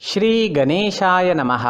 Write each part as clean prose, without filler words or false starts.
श्री गणेशाय नमः।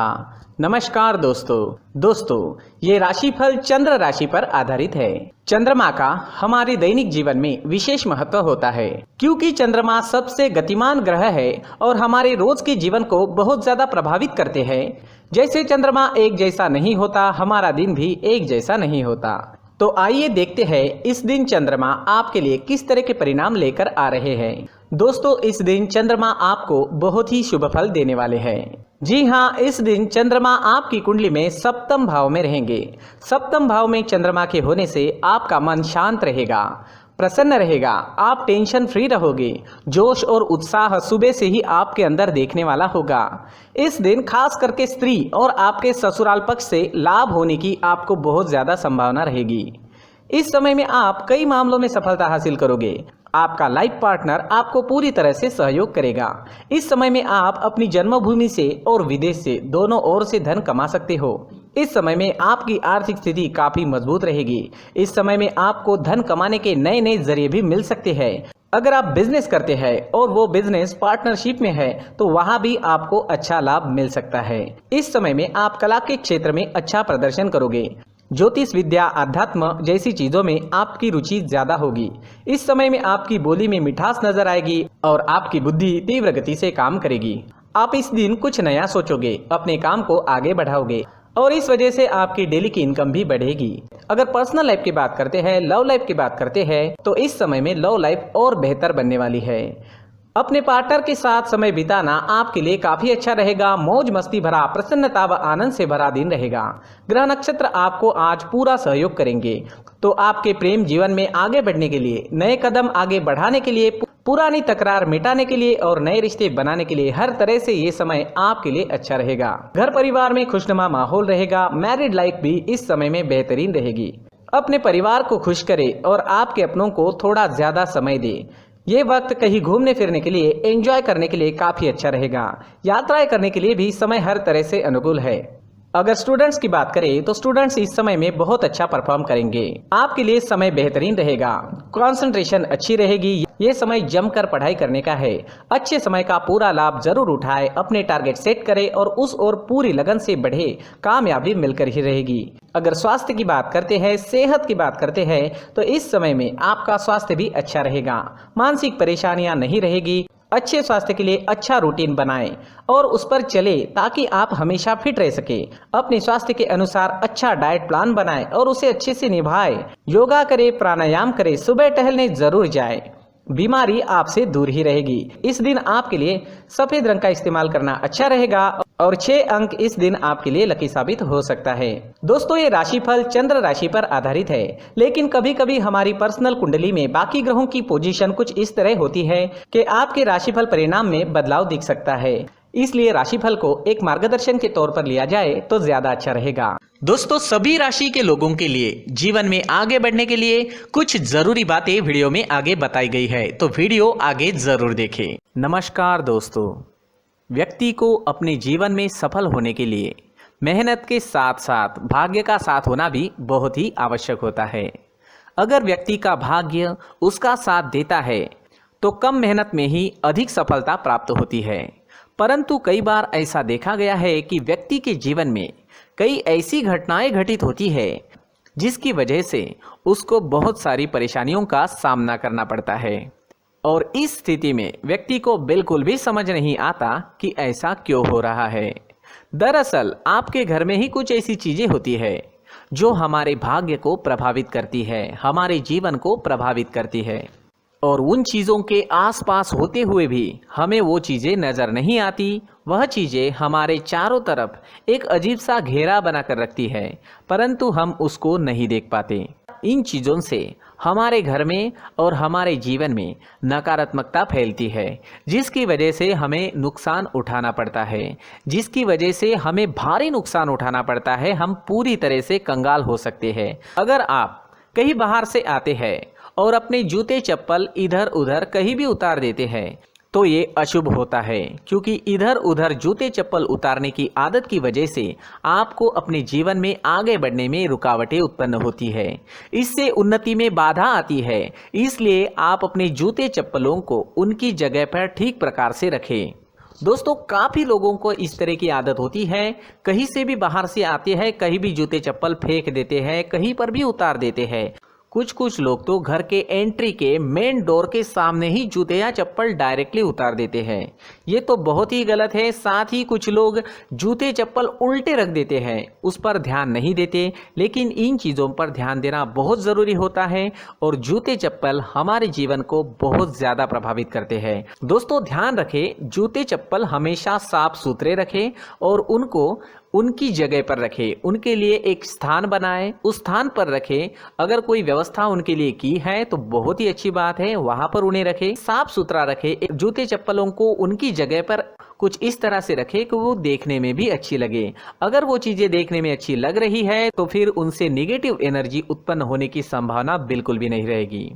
नमस्कार दोस्तों ये राशिफल चंद्र राशि पर आधारित है। चंद्रमा का हमारे दैनिक जीवन में विशेष महत्व होता है क्योंकि चंद्रमा सबसे गतिमान ग्रह है और हमारे रोज के जीवन को बहुत ज्यादा प्रभावित करते हैं। जैसे चंद्रमा एक जैसा नहीं होता, हमारा दिन भी एक जैसा नहीं होता। तो आइए देखते हैं इस दिन चंद्रमा आपके लिए किस तरह के परिणाम लेकर आ रहे हैं। दोस्तों, इस दिन चंद्रमा आपको बहुत ही शुभ फल देने वाले हैं। जी हाँ, इस दिन चंद्रमा आपकी कुंडली में सप्तम भाव में रहेंगे। सप्तम भाव में चंद्रमा के होने से आपका मन शांत रहेगा, प्रसन्न रहेगा, आप टेंशन फ्री रहोगे। जोश और उत्साह सुबह से ही आपके अंदर देखने वाला होगा। इस दिन खास करके स्त्री और आपके ससुराल पक्ष से लाभ होने की आपको बहुत ज्यादा संभावना रहेगी। इस समय में आप कई मामलों में सफलता हासिल करोगे। आपका लाइफ पार्टनर आपको पूरी तरह से सहयोग करेगा। इस समय में आप अपनी जन्मभूमि से और विदेश से दोनों ओर से धन कमा सकते हो। इस समय में आपकी आर्थिक स्थिति काफी मजबूत रहेगी। इस समय में आपको धन कमाने के नए नए जरिए भी मिल सकते हैं। अगर आप बिजनेस करते हैं और वो बिजनेस पार्टनरशिप में है तो वहां भी आपको अच्छा लाभ मिल सकता है। इस समय में आप कला के क्षेत्र में अच्छा प्रदर्शन करोगे। ज्योतिष विद्या, अध्यात्म जैसी चीजों में आपकी रुचि ज्यादा होगी। इस समय में आपकी बोली में मिठास नजर आएगी और आपकी बुद्धि तीव्र गति से काम करेगी। आप इस दिन कुछ नया सोचोगे, अपने काम को आगे बढ़ाओगे और इस वजह से आपकी डेली की इनकम भी बढ़ेगी। अगर पर्सनल लाइफ की बात करते हैं, लव लाइफ की बात करते हैं तो इस समय में लव लाइफ और बेहतर बनने वाली है। अपने पार्टनर के साथ समय बिताना आपके लिए काफी अच्छा रहेगा। मौज मस्ती भरा, प्रसन्नता व आनंद से भरा दिन रहेगा। ग्रह नक्षत्र आपको आज पूरा सहयोग करेंगे। तो आपके प्रेम जीवन में आगे बढ़ने के लिए, नए कदम आगे बढ़ाने के लिए, पुरानी तकरार मिटाने के लिए और नए रिश्ते बनाने के लिए हर तरह से ये समय आपके लिए अच्छा रहेगा। घर परिवार में खुशनुमा माहौल रहेगा। मैरिड लाइफ भी इस समय में बेहतरीन रहेगी। अपने परिवार को खुश करे और आपके अपनों को थोड़ा ज्यादा समय दे। ये वक्त कहीं घूमने फिरने के लिए, एंजॉय करने के लिए काफी अच्छा रहेगा। यात्राएं करने के लिए भी समय हर तरह से अनुकूल है। अगर स्टूडेंट्स की बात करें तो स्टूडेंट्स इस समय में बहुत अच्छा परफॉर्म करेंगे। आपके लिए समय बेहतरीन रहेगा। कंसंट्रेशन अच्छी रहेगी। ये समय जमकर पढ़ाई करने का है। अच्छे समय का पूरा लाभ जरूर उठाए, अपने टारगेट सेट करें और उस ओर पूरी लगन से बढ़े। कामयाबी मिलकर ही रहेगी। अगर स्वास्थ्य की बात करते हैं, सेहत की बात करते हैं तो इस समय में आपका स्वास्थ्य भी अच्छा रहेगा। मानसिक परेशानियां नहीं रहेगी। अच्छे स्वास्थ्य के लिए अच्छा रूटीन बनाएं और उस पर चले ताकि आप हमेशा फिट रह सके। अपने स्वास्थ्य के अनुसार अच्छा डाइट प्लान बनाएं और उसे अच्छे से निभाएं। योगा करें, प्राणायाम करें, सुबह टहलने जरूर जाएं। बीमारी आपसे दूर ही रहेगी। इस दिन आपके लिए सफेद रंग का इस्तेमाल करना अच्छा रहेगा और 6 अंक इस दिन आपके लिए लकी साबित हो सकता है। दोस्तों, ये राशिफल चंद्र राशि पर आधारित है, लेकिन कभी कभी हमारी पर्सनल कुंडली में बाकी ग्रहों की पोजीशन कुछ इस तरह होती है कि आपके राशिफल परिणाम में बदलाव दिख सकता है। इसलिए राशिफल को एक मार्गदर्शन के तौर पर लिया जाए तो ज्यादा अच्छा रहेगा। दोस्तों, सभी राशि के लोगों के लिए जीवन में आगे बढ़ने के लिए कुछ जरूरी बातें वीडियो में आगे बताई गई है, तो वीडियो आगे जरूर देखें। नमस्कार दोस्तों, व्यक्ति को अपने जीवन में सफल होने के लिए मेहनत के साथ साथ भाग्य का साथ होना भी बहुत ही आवश्यक होता है। अगर व्यक्ति का भाग्य उसका साथ देता है तो कम मेहनत में ही अधिक सफलता प्राप्त होती है। परंतु कई बार ऐसा देखा गया है कि व्यक्ति के जीवन में कई ऐसी घटनाएं घटित होती है जिसकी वजह से उसको बहुत सारी परेशानियों का सामना करना पड़ता है और इस स्थिति में व्यक्ति को बिल्कुल भी समझ नहीं आता कि ऐसा क्यों हो रहा है। दरअसल आपके घर में ही कुछ ऐसी चीजें होती है जो हमारे भाग्य को प्रभावित करती है, हमारे जीवन को प्रभावित करती है और उन चीज़ों के आसपास होते हुए भी हमें वो चीज़ें नज़र नहीं आती। वह चीज़ें हमारे चारों तरफ एक अजीब सा घेरा बनाकर रखती है, परंतु हम उसको नहीं देख पाते। इन चीज़ों से हमारे घर में और हमारे जीवन में नकारात्मकता फैलती है, जिसकी वजह से हमें नुकसान उठाना पड़ता है, जिसकी वजह से हमें भारी नुकसान उठाना पड़ता है। हम पूरी तरह से कंगाल हो सकते हैं। अगर आप कहीं बाहर से आते हैं और अपने जूते चप्पल इधर उधर कहीं भी उतार देते हैं तो ये अशुभ होता है, क्योंकि इधर उधर जूते चप्पल उतारने की आदत की वजह से आपको अपने जीवन में आगे बढ़ने में रुकावटें उत्पन्न होती है। इससे उन्नति में बाधा आती है। इसलिए आप अपने जूते चप्पलों को उनकी जगह पर ठीक प्रकार से रखें। दोस्तों काफ़ी लोगों को इस तरह की आदत होती है, कहीं से भी बाहर से आते हैं, कहीं भी जूते चप्पल फेंक देते हैं, कहीं पर भी उतार देते हैं। कुछ कुछ लोग तो घर के एंट्री के मेन डोर के सामने ही जूते या चप्पल डायरेक्टली उतार देते हैं। ये तो बहुत ही गलत है। साथ ही कुछ लोग जूते चप्पल उल्टे रख देते हैं, उस पर ध्यान नहीं देते। लेकिन इन चीज़ों पर ध्यान देना बहुत ज़रूरी होता है और जूते चप्पल हमारे जीवन को बहुत ज़्यादा प्रभावित करते हैं। दोस्तों ध्यान रखें, जूते चप्पल हमेशा साफ सुथरे रखें और उनको उनकी जगह पर रखें। उनके लिए एक स्थान बनाएं, उस स्थान पर रखें। अगर कोई व्यवस्था उनके लिए की है तो बहुत ही अच्छी बात है, वहां पर उन्हें रखें। साफ सुथरा रखें। जूते चप्पलों को उनकी जगह पर कुछ इस तरह से रखें कि वो देखने में भी अच्छी लगे। अगर वो चीजें देखने में अच्छी लग रही है तो फिर उनसे नेगेटिव एनर्जी उत्पन्न होने की संभावना बिल्कुल भी नहीं रहेगी।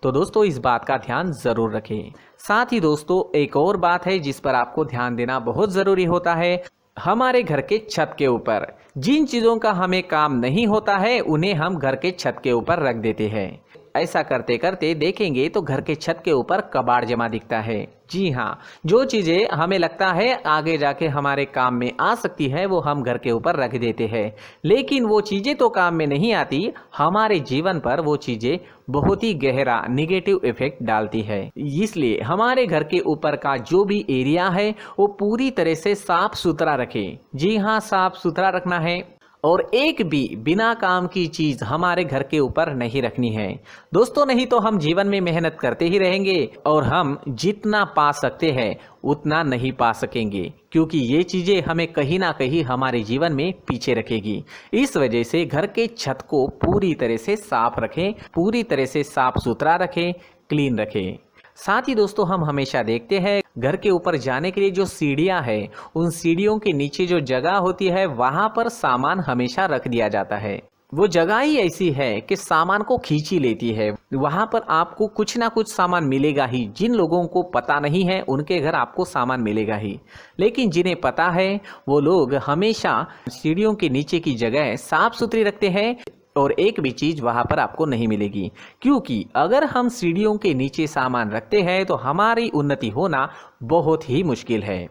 तो दोस्तों इस बात का ध्यान जरूर रखें। साथ ही दोस्तों एक और बात है जिस पर आपको ध्यान देना बहुत जरूरी होता है। हमारे घर के छत के ऊपर जिन चीज़ों का हमें काम नहीं होता है उन्हें हम घर के छत के ऊपर रख देते हैं। ऐसा करते करते देखेंगे तो घर के छत के ऊपर कबाड़ जमा दिखता है। जी हाँ, जो चीज़ें हमें लगता है आगे जाके हमारे काम में आ सकती है वो हम घर के ऊपर रख देते हैं, लेकिन वो चीज़ें तो काम में नहीं आती, हमारे जीवन पर वो चीज़ें बहुत ही गहरा निगेटिव इफेक्ट डालती है। इसलिए हमारे घर के ऊपर का जो भी एरिया है वो पूरी तरह से साफ सुथरा रखें। जी हाँ, साफ सुथरा रखना है और एक भी बिना काम की चीज हमारे घर के ऊपर नहीं रखनी है। दोस्तों नहीं तो हम जीवन में मेहनत करते ही रहेंगे और हम जितना पा सकते हैं उतना नहीं पा सकेंगे, क्योंकि ये चीजें हमें कहीं ना कहीं हमारे जीवन में पीछे रखेगी। इस वजह से घर के छत को पूरी तरह से साफ रखें, पूरी तरह से साफ सुथरा रखें, क्लीन रखें। साथ ही दोस्तों हम हमेशा देखते हैं घर के ऊपर जाने के लिए जो सीढ़ियां हैं, उन सीढ़ियों के नीचे जो जगह होती है वहां पर सामान हमेशा रख दिया जाता है। वो जगह ही ऐसी है कि सामान को खींच ही लेती है। वहां पर आपको कुछ ना कुछ सामान मिलेगा ही। जिन लोगों को पता नहीं है उनके घर आपको सामान मिलेगा ही, लेकिन जिन्हें पता है वो लोग हमेशा सीढ़ियों के नीचे की जगह साफ सुथरी रखते हैं और एक भी चीज वहां पर आपको नहीं मिलेगी। क्योंकि अगर हम सीढ़ियों के नीचे सामान रखते हैं तो हमारी उन्नति होना बहुत ही मुश्किल है।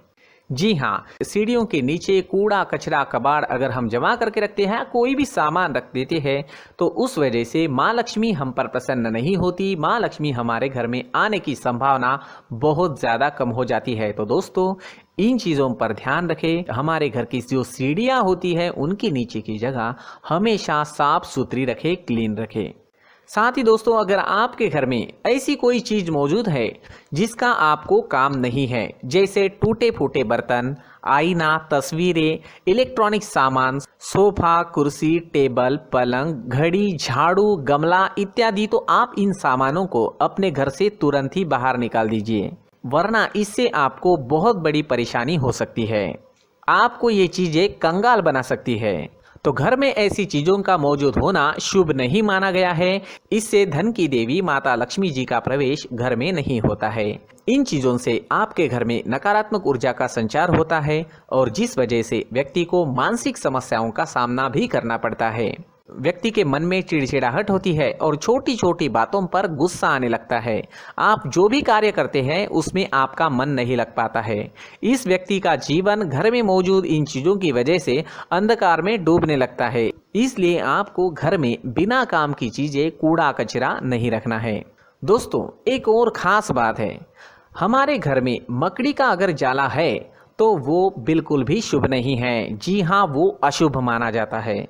जी हाँ, सीढ़ियों के नीचे कूड़ा कचरा कबाड़ अगर हम जमा करके रखते हैं, कोई भी सामान रख देते हैं, तो उस वजह से माँ लक्ष्मी हम पर प्रसन्न नहीं होती। माँ लक्ष्मी हमारे घर में आने की संभावना बहुत ज़्यादा कम हो जाती है। तो दोस्तों इन चीज़ों पर ध्यान रखें। हमारे घर की जो सीढ़ियाँ होती है उनके नीचे की जगह हमेशा साफ सुथरी रखें, क्लीन रखें। साथ ही दोस्तों अगर आपके घर में ऐसी कोई चीज मौजूद है जिसका आपको काम नहीं है, जैसे टूटे फूटे बर्तन, आईना, तस्वीरें, इलेक्ट्रॉनिक सामान, सोफा, कुर्सी, टेबल, पलंग, घड़ी, झाड़ू, गमला इत्यादि, तो आप इन सामानों को अपने घर से तुरंत ही बाहर निकाल दीजिए, वरना इससे आपको बहुत बड़ी परेशानी हो सकती है। आपको ये चीजें कंगाल बना सकती है। तो घर में ऐसी चीजों का मौजूद होना शुभ नहीं माना गया है। इससे धन की देवी माता लक्ष्मी जी का प्रवेश घर में नहीं होता है। इन चीजों से आपके घर में नकारात्मक ऊर्जा का संचार होता है और जिस वजह से व्यक्ति को मानसिक समस्याओं का सामना भी करना पड़ता है। व्यक्ति के मन में चिड़चिड़ाहट होती है और छोटी छोटी बातों पर गुस्सा आने लगता है। आप जो भी कार्य करते हैं उसमें आपका मन नहीं लग पाता है। इस व्यक्ति का जीवन घर में मौजूद इन चीजों की वजह से अंधकार में डूबने लगता है। इसलिए आपको घर में बिना काम की चीजें, कूड़ा कचरा नहीं रखना है। दोस्तों एक और खास बात है, हमारे घर में मकड़ी का अगर जाला है तो वो बिल्कुल भी शुभ नहीं है। जी हाँ, वो अशुभ माना जाता है।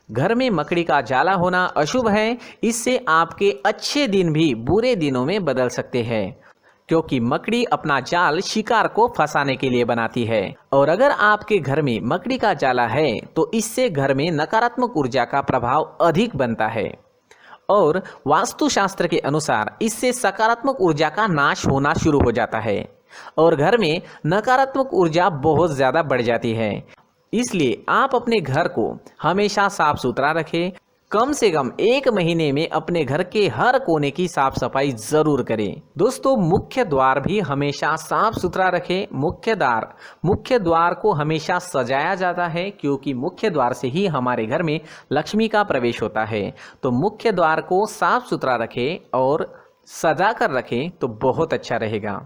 घर में मकड़ी का जाला होना अशुभ है। इससे आपके अच्छे दिन भी बुरे दिनों में बदल सकते हैं, क्योंकि मकड़ी अपना जाल शिकार को फंसाने के लिए बनाती है। और अगर आपके घर में मकड़ी का जाला है तो इससे घर में नकारात्मक ऊर्जा का प्रभाव अधिक बनता है और वास्तुशास्त्र के अनुसार इससे सकारात्मक ऊर्जा का नाश होना शुरू हो जाता है और घर में नकारात्मक ऊर्जा बहुत ज़्यादा बढ़ जाती है। इसलिए आप अपने घर को हमेशा साफ सुथरा रखें। कम से कम 1 महीने में अपने घर के हर कोने की साफ सफाई जरूर करें। दोस्तों मुख्य द्वार भी हमेशा साफ सुथरा रखें। मुख्य द्वार को हमेशा सजाया जाता है, क्योंकि मुख्य द्वार से ही हमारे घर में लक्ष्मी का प्रवेश होता है। तो मुख्य द्वार को साफ सुथरा रखें और सजा कर रखें तो बहुत अच्छा रहेगा।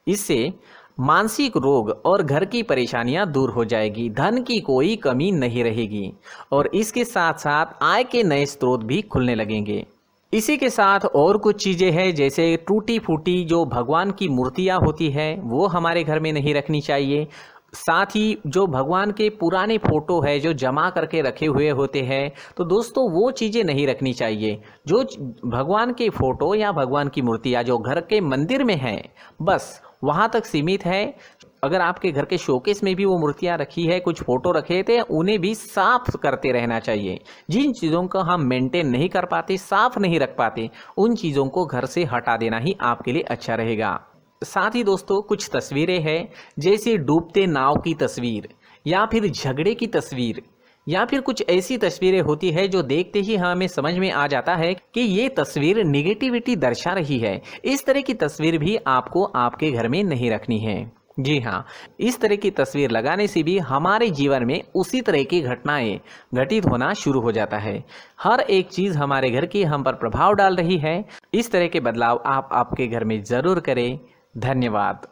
इससे मानसिक रोग और घर की परेशानियां दूर हो जाएगी, धन की कोई कमी नहीं रहेगी और इसके साथ साथ आय के नए स्रोत भी खुलने लगेंगे। इसी के साथ और कुछ चीज़ें हैं, जैसे टूटी फूटी जो भगवान की मूर्तियां होती है वो हमारे घर में नहीं रखनी चाहिए। साथ ही जो भगवान के पुराने फोटो है जो जमा करके रखे हुए होते हैं, तो दोस्तों वो चीज़ें नहीं रखनी चाहिए। जो भगवान के फोटो या भगवान की मूर्तियाँ जो घर के मंदिर में हैं, बस वहाँ तक सीमित है। अगर आपके घर के शोकेस में भी वो मूर्तियाँ रखी है, कुछ फोटो रखे थे, उन्हें भी साफ करते रहना चाहिए। जिन चीज़ों को हम मेंटेन नहीं कर पाते, साफ नहीं रख पाते, उन चीज़ों को घर से हटा देना ही आपके लिए अच्छा रहेगा। साथ ही दोस्तों कुछ तस्वीरें हैं, जैसे डूबते नाव की तस्वीर या फिर झगड़े की तस्वीर या फिर कुछ ऐसी तस्वीरें होती है जो देखते ही हमें समझ में आ जाता है कि ये तस्वीर निगेटिविटी दर्शा रही है। इस तरह की तस्वीर भी आपको आपके घर में नहीं रखनी है। जी हाँ, इस तरह की तस्वीर लगाने से भी हमारे जीवन में उसी तरह की घटनाएं घटित होना शुरू हो जाता है। हर एक चीज़ हमारे घर की हम पर प्रभाव डाल रही है। इस तरह के बदलाव आप आपके घर में ज़रूर करें। धन्यवाद।